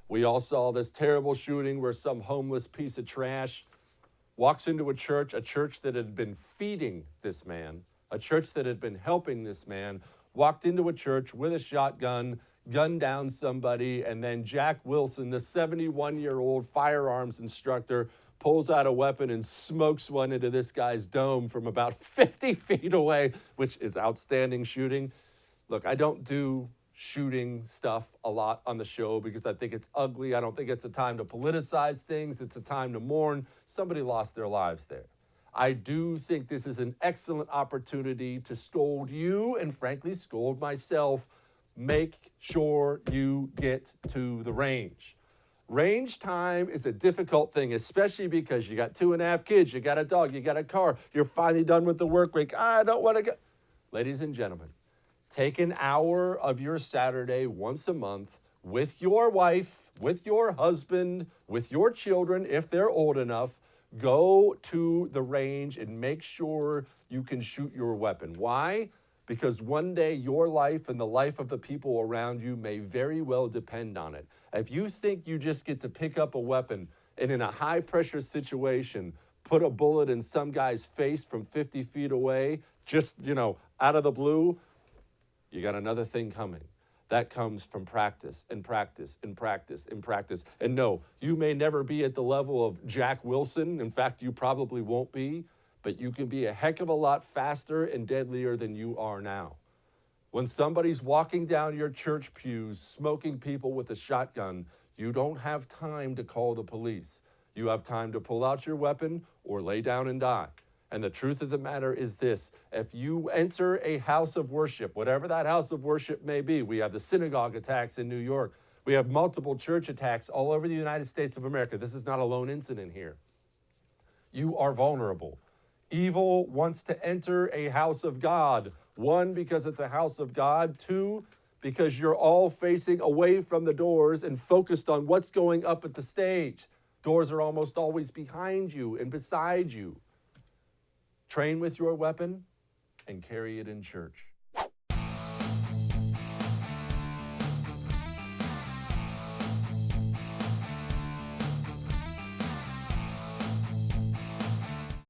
We all saw this terrible shooting where some homeless piece of trash walks into a church that had been feeding this man, a church that had been helping this man, walked into a church with a shotgun, gunned down somebody, and then Jack Wilson, the 71-year-old firearms instructor, pulls out a weapon and smokes one into this guy's dome from about 50 feet away, which is outstanding shooting. Look, I don't do shooting stuff a lot on the show because I think it's ugly. I don't think it's a time to politicize things. It's a time to mourn. Somebody lost their lives there. I do think this is an excellent opportunity to scold you and frankly scold myself. Make sure you get to the range. Range time is a difficult thing, especially because you got 2.5 kids, you got a dog, you got a car, you're finally done with the work week. I don't want to go. Ladies and gentlemen, take an hour of your Saturday once a month with your wife, with your husband, with your children, if they're old enough. Go to the range and make sure you can shoot your weapon. Why? Because one day your life and the life of the people around you may very well depend on it. If you think you just get to pick up a weapon and in a high pressure situation, put a bullet in some guy's face from 50 feet away, just, out of the blue, you got another thing coming. That comes from practice and practice and practice and practice. And no, you may never be at the level of Jack Wilson. In fact, you probably won't be, but you can be a heck of a lot faster and deadlier than you are now. When somebody's walking down your church pews, smoking people with a shotgun, you don't have time to call the police. You have time to pull out your weapon or lay down and die. And the truth of the matter is this: if you enter a house of worship, whatever that house of worship may be, we have the synagogue attacks in New York. We have multiple church attacks all over the United States of America. This is not a lone incident here. You are vulnerable. Evil wants to enter a house of God. One, because it's a house of God. Two, because you're all facing away from the doors and focused on what's going up at the stage. Doors are almost always behind you and beside you. Train with your weapon and carry it in church.